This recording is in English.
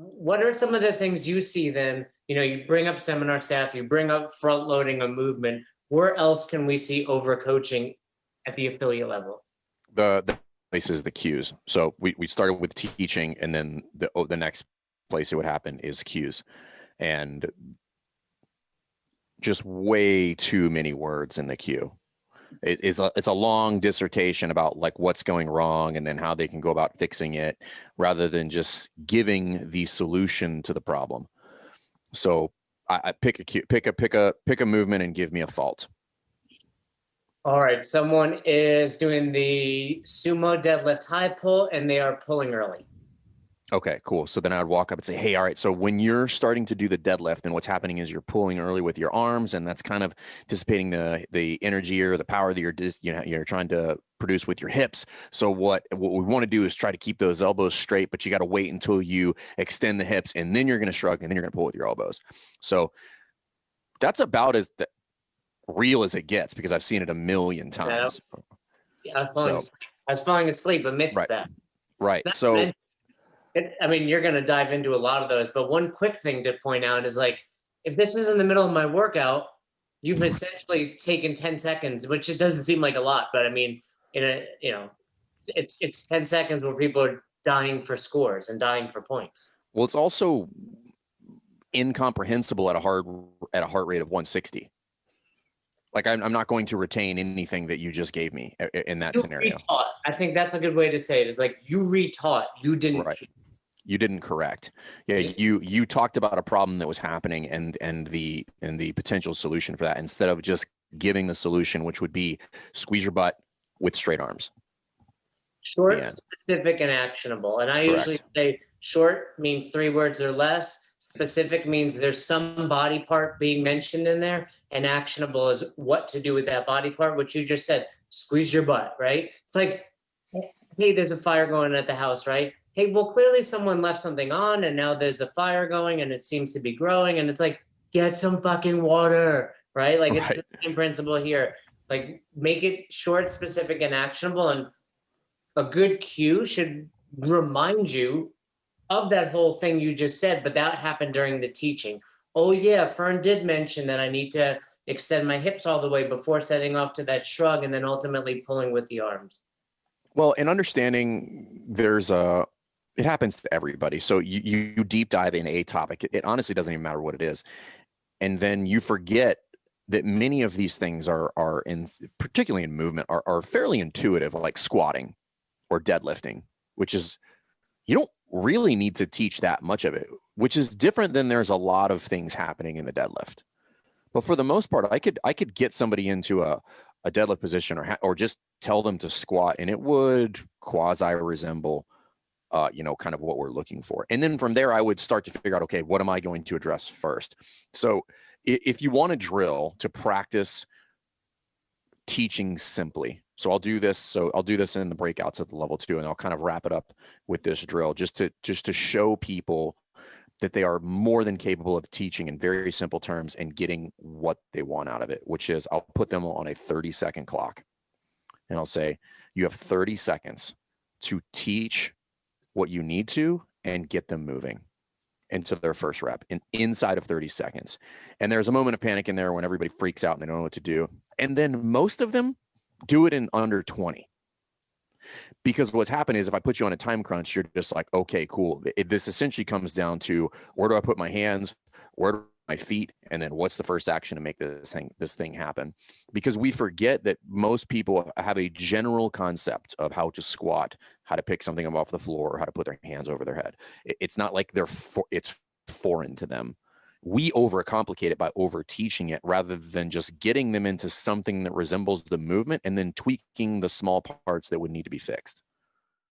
what are some of the things you see then? You bring up seminar staff, you bring up front loading a movement. Where else can we see overcoaching at the affiliate level? The place is the cues. So we started with teaching, and then the next place it would happen is cues. And just way too many words in the cue. It's a long dissertation about like what's going wrong and then how they can go about fixing it, rather than just giving the solution to the problem. So I pick a movement and give me a fault. All right, someone is doing the sumo deadlift high pull and they are pulling early. Okay, cool. So then I would walk up and say, hey, all right, so when you're starting to do the deadlift, then what's happening is you're pulling early with your arms, and that's kind of dissipating the energy or the power that you're trying to produce with your hips. So what we want to do is try to keep those elbows straight, but you got to wait until you extend the hips, and then you're going to shrug, and then you're going to pull with your elbows. So that's about as real as it gets, because I've seen it a million times. I was falling asleep amidst that. Right. So you're going to dive into a lot of those, but one quick thing to point out is, like, if this is in the middle of my workout, you've essentially taken 10 seconds, which it doesn't seem like a lot, but it's 10 seconds where people are dying for scores and dying for points. Well, it's also incomprehensible at a heart rate of 160. Like, I'm not going to retain anything that you just gave me in that scenario. Retaught. I think that's a good way to say it. Is like you retaught. You didn't. Right. You didn't correct. Yeah, you talked about a problem that was happening and the potential solution for that, instead of just giving the solution, which would be squeeze your butt with straight arms. Short, specific, and actionable. And I usually say short means 3 words or less. Specific means there's some body part being mentioned in there, and actionable is what to do with that body part, which you just said, squeeze your butt, right? It's like, hey, there's a fire going at the house, right? Hey, well, clearly someone left something on and now there's a fire going and it seems to be growing, and it's like, get some fucking water, right? Like, it's the same principle here. Like, make it short, specific, and actionable. And a good cue should remind you of that whole thing you just said, but that happened during the teaching. Oh yeah, Fern did mention that I need to extend my hips all the way before setting off to that shrug and then ultimately pulling with the arms. Well, in understanding, it happens to everybody. So you deep dive in a topic. It honestly doesn't even matter what it is. And then you forget that many of these things are particularly in movement, are fairly intuitive, like squatting or deadlifting, which is, you don't really need to teach that much of it, which is different than there's a lot of things happening in the deadlift. But for the most part, I could get somebody into a deadlift position or just tell them to squat, and it would quasi resemble kind of what we're looking for. And then from there, I would start to figure out, okay, what am I going to address first? So if you want to drill to practice teaching simply, I'll do this in the breakouts at the level 2, and I'll kind of wrap it up with this drill just to show people that they are more than capable of teaching in very simple terms and getting what they want out of it, which is, I'll put them on a 30-second clock, and I'll say, you have 30 seconds to teach what you need to and get them moving into their first rep inside of 30 seconds. And there's a moment of panic in there when everybody freaks out and they don't know what to do. And then most of them do it in under 20. Because what's happened is, if I put you on a time crunch, you're just like, okay, cool. This essentially comes down to, where do I put my hands? Where do my feet? And then what's the first action to make this thing happen? Because we forget that most people have a general concept of how to squat, how to pick something up off the floor, or how to put their hands over their head. It's not like it's foreign to them. We overcomplicate it by over teaching it, rather than just getting them into something that resembles the movement and then tweaking the small parts that would need to be fixed.